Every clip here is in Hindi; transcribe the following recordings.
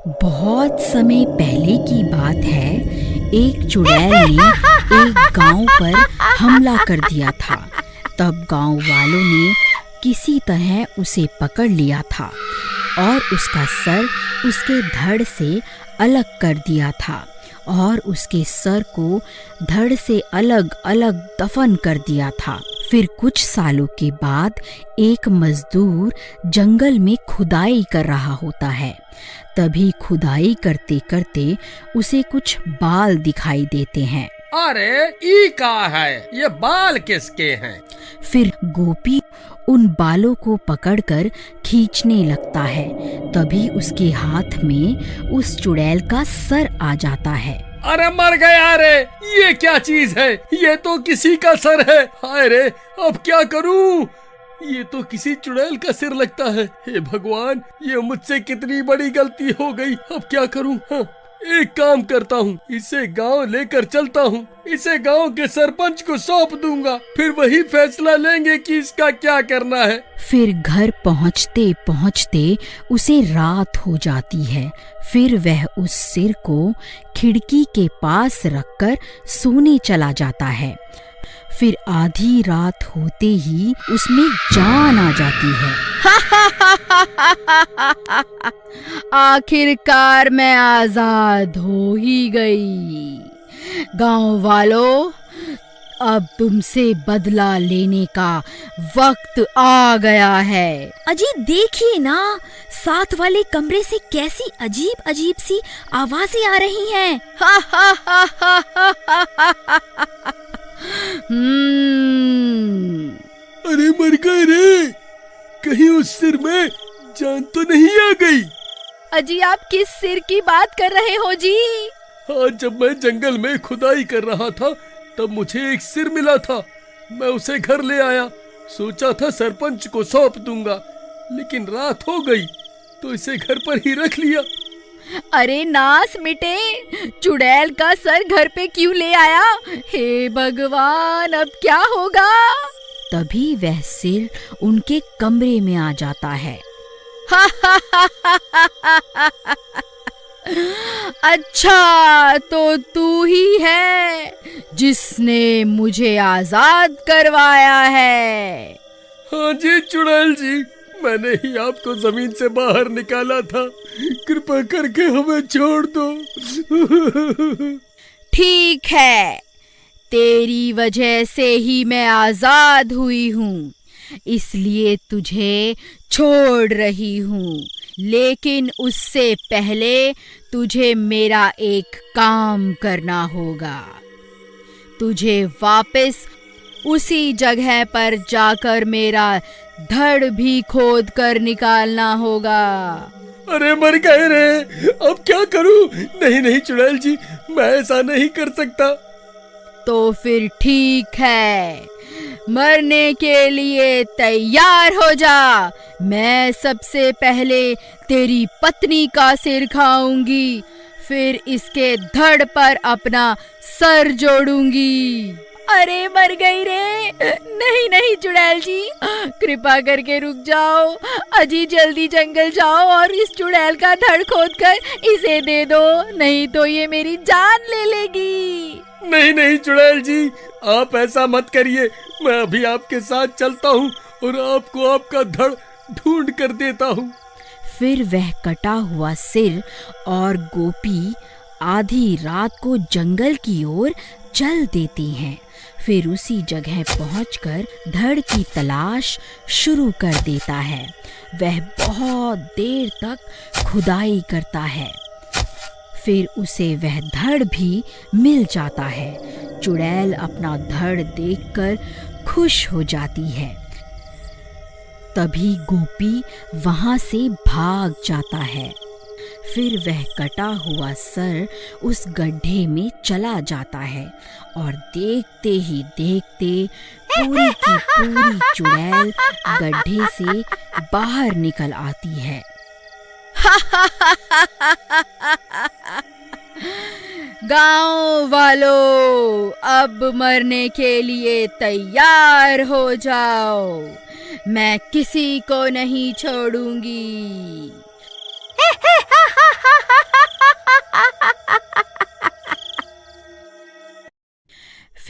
बहुत समय पहले की बात है। एक चुड़ैल ने एक गांव पर हमला कर दिया था। तब गांव वालों ने किसी तरह उसे पकड़ लिया था और उसका सर उसके धड़ से अलग कर दिया था और उसके सर को धड़ से अलग अलग दफन कर दिया था। फिर कुछ सालों के बाद एक मजदूर जंगल में खुदाई कर रहा होता है। तभी खुदाई करते करते उसे कुछ बाल दिखाई देते हैं। अरे ई का है, ये बाल किसके हैं? फिर गोपी उन बालों को पकड़कर खींचने लगता है। तभी उसके हाथ में उस चुड़ैल का सर आ जाता है। अरे मर गया रे, ये क्या चीज है? ये तो किसी का सर है। हाय रे, अब क्या करूं? ये तो किसी चुड़ैल का सिर लगता है। हे भगवान, ये मुझसे कितनी बड़ी गलती हो गई। अब क्या करूं? हाँ, एक काम करता हूँ, इसे गांव लेकर चलता हूँ। इसे गांव के सरपंच को सौंप दूंगा, फिर वही फैसला लेंगे कि इसका क्या करना है। फिर घर पहुँचते पहुँचते उसे रात हो जाती है। फिर वह उस सिर को खिड़की के पास रखकर सोने चला जाता है। फिर आधी रात होते ही उसमें जान आ जाती है। आखिरकार मैं आजाद हो ही गई। गांव वालों, अब तुमसे बदला लेने का वक्त आ गया है। अजी देखिए ना, साथ वाले कमरे से कैसी अजीब अजीब सी आवाजें आ रही हैं। अरे मर गए रे, कहीं उस सिर में जान तो नहीं आ गई? अजी आप किस सिर की बात कर रहे हो जी? हाँ, जब मैं जंगल में खुदाई कर रहा था तब मुझे एक सिर मिला था। मैं उसे घर ले आया, सोचा था सरपंच को सौंप दूंगा, लेकिन रात हो गई तो इसे घर पर ही रख लिया। अरे नास मिटे, चुड़ैल का सर घर पे क्यों ले आया? हे भगवान, अब क्या होगा? तभी वह सिर उनके कमरे में आ जाता है। अच्छा, तो तू ही है जिसने मुझे आजाद करवाया है। हाँ जी चुड़ैल जी, मैंने ही आपको जमीन से बाहर निकाला था। कृपा करके हमें छोड़ दो। ठीक है, तेरी वजह से ही मैं आजाद हुई हूँ, इसलिए तुझे छोड़ रही हूँ। लेकिन उससे पहले तुझे मेरा एक काम करना होगा। तुझे वापस उसी जगह पर जाकर मेरा धड़ भी खोद कर निकालना होगा। अरे मर गए रे, अब क्या करूं? नहीं नहीं चुड़ैल जी, मैं ऐसा नहीं कर सकता। तो फिर ठीक है, मरने के लिए तैयार हो जा। मैं सबसे पहले तेरी पत्नी का सिर खाऊंगी, फिर इसके धड़ पर अपना सर जोड़ूंगी। अरे मर गई रे। नहीं नहीं चुड़ैल जी, कृपा करके रुक जाओ। अजी जल्दी जंगल जाओ और इस चुड़ैल का धड़ खोद कर इसे दे दो, नहीं तो ये मेरी जान ले लेगी। नहीं नहीं चुड़ैल जी, आप ऐसा मत करिए। मैं अभी आपके साथ चलता हूँ और आपको आपका धड़ ढूंढ कर देता हूँ। फिर वह कटा हुआ सिर और गोपी आधी रात को जंगल की ओर चल देती हैं। फिर उसी जगह पहुंचकर धड़ की तलाश शुरू कर देता है। वह बहुत देर तक खुदाई करता है, फिर उसे वह धड़ भी मिल जाता है। चुड़ैल अपना धड़ देखकर खुश हो जाती है। तभी गोपी वहां से भाग जाता है। फिर वह कटा हुआ सर उस गड्ढे में चला जाता है और देखते ही देखते पूरी की पूरी चुड़ैल गड्ढे से बाहर निकल आती है। गांव वालों, अब मरने के लिए तैयार हो जाओ। मैं किसी को नहीं छोड़ूंगी।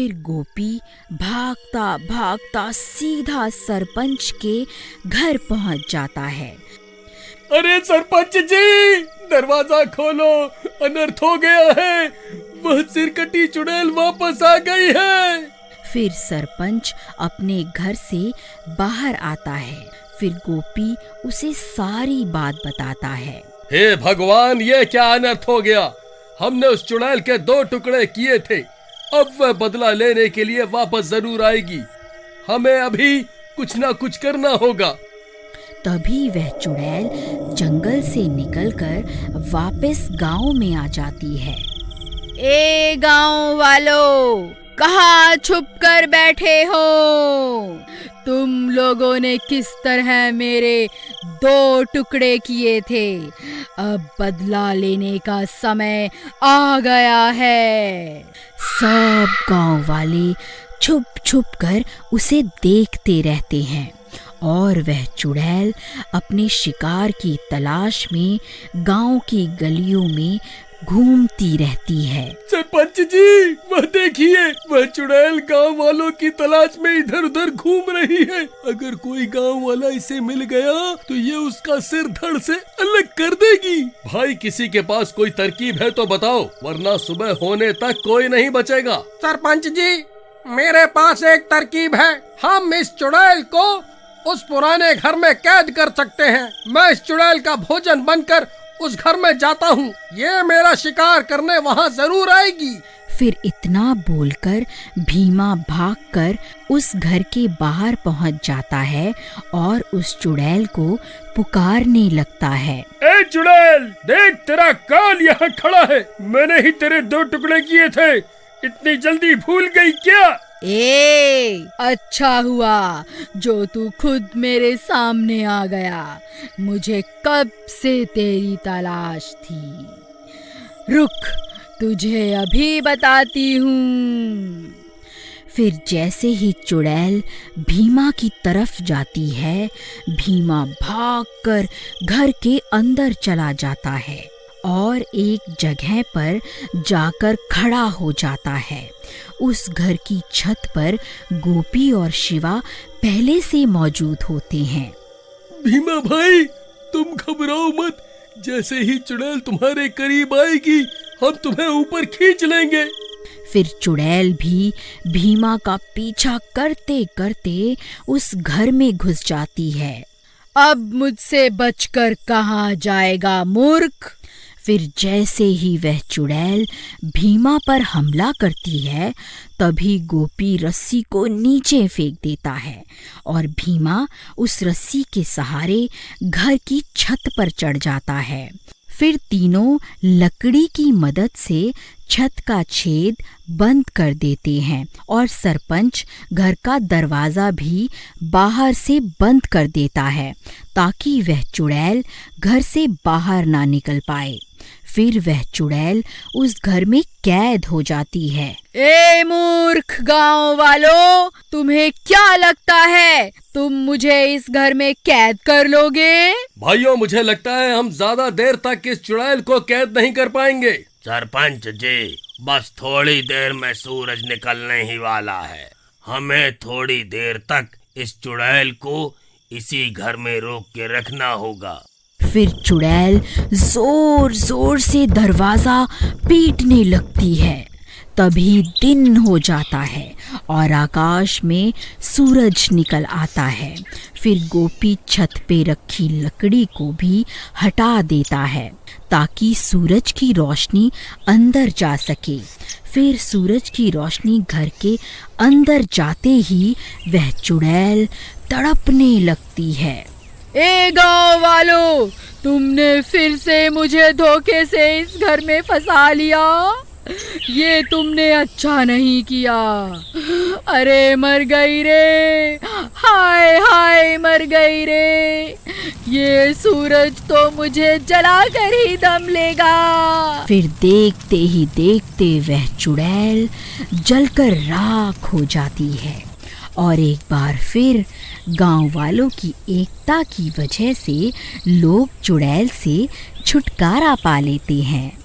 फिर गोपी भागता भागता सीधा सरपंच के घर पहुंच जाता है। अरे सरपंच जी, दरवाजा खोलो, अनर्थ हो गया है, वह सिरकटी चुड़ैल वापस आ गई है। फिर सरपंच अपने घर से बाहर आता है। फिर गोपी उसे सारी बात बताता है। हे भगवान, ये क्या अनर्थ हो गया? हमने उस चुड़ैल के 2 टुकड़े किए थे, अब वह बदला लेने के लिए वापस जरूर आएगी। हमें अभी कुछ ना कुछ करना होगा। तभी वह चुड़ैल जंगल से निकलकर वापस गांव में आ जाती है। ए गांव वालों, कहाँ छुप कर बैठे हो? तुम लोगों ने किस तरह मेरे 2 टुकड़े किए थे? अब बदला लेने का समय आ गया है। सब गांव वाले छुप छुप कर उसे देखते रहते हैं और वह चुड़ैल अपने शिकार की तलाश में गांव की गलियों में घूमती रहती है। सरपंच जी, वह देखिए, वह चुड़ैल गांव वालों की तलाश में इधर उधर घूम रही है। अगर कोई गांव वाला इसे मिल गया तो ये उसका सिर धड़ से अलग कर देगी। भाई, किसी के पास कोई तरकीब है तो बताओ, वरना सुबह होने तक कोई नहीं बचेगा। सरपंच जी, मेरे पास एक तरकीब है। हम इस चुड़ैल को उस पुराने घर में कैद कर सकते हैं। मैं इस चुड़ैल का भोजन बनकर उस घर में जाता हूँ, ये मेरा शिकार करने वहाँ जरूर आएगी। फिर इतना बोलकर भीमा भागकर उस घर के बाहर पहुँच जाता है और उस चुड़ैल को पुकारने लगता है। ए चुड़ैल, देख, तेरा काल यहाँ खड़ा है। मैंने ही तेरे 2 टुकड़े किए थे, इतनी जल्दी भूल गई क्या? अच्छा हुआ जो तू खुद मेरे सामने आ गया। मुझे कब से तेरी तलाश थी। रुक, तुझे अभी बताती हूँ। फिर जैसे ही चुड़ैल भीमा की तरफ जाती है, भीमा भागकर घर के अंदर चला जाता है और एक जगह पर जाकर खड़ा हो जाता है। उस घर की छत पर गोपी और शिवा पहले से मौजूद होते हैं। भीमा भाई, तुम घबराओ मत। जैसे ही चुड़ैल तुम्हारे करीब आएगी, हम तुम्हें ऊपर खींच लेंगे। फिर चुड़ैल भी भीमा का पीछा करते करते उस घर में घुस जाती है। अब मुझसे बचकर कहाँ जाएगा मूर्ख? फिर जैसे ही वह चुड़ैल भीमा पर हमला करती है, तभी गोपी रस्सी को नीचे फेंक देता है और भीमा उस रस्सी के सहारे घर की छत पर चढ़ जाता है। फिर तीनों लकड़ी की मदद से छत का छेद बंद कर देते हैं और सरपंच घर का दरवाजा भी बाहर से बंद कर देता है ताकि वह चुड़ैल घर से बाहर ना निकल पाए। फिर वह चुड़ैल उस घर में कैद हो जाती है। ए मूर्ख गांव वालों, तुम्हें क्या लगता है तुम मुझे इस घर में कैद कर लोगे? भाइयों, मुझे लगता है हम ज्यादा देर तक इस चुड़ैल को कैद नहीं कर पाएंगे। सरपंच जी, बस थोड़ी देर में सूरज निकलने ही वाला है। हमें थोड़ी देर तक इस चुड़ैल को इसी घर में रोक के रखना होगा। फिर चुड़ैल जोर जोर से दरवाजा पीटने लगती है। तभी दिन हो जाता है और आकाश में सूरज निकल आता है। फिर गोपी छत पे रखी लकड़ी को भी हटा देता है ताकि सूरज की रोशनी अंदर जा सके। फिर सूरज की रोशनी घर के अंदर जाते ही वह चुड़ैल तड़पने लगती है। ए गांव वालों, तुमने फिर से मुझे धोखे से इस घर में फंसा लिया। ये तुमने अच्छा नहीं किया। अरे मर गई रे, हाय हाय मर गई रे। ये सूरज तो मुझे जलाकर ही दम लेगा। फिर देखते ही देखते वह चुड़ैल जलकर राख हो जाती है और एक बार फिर गांव वालों की एकता की वजह से लोग चुड़ैल से छुटकारा पा लेते हैं।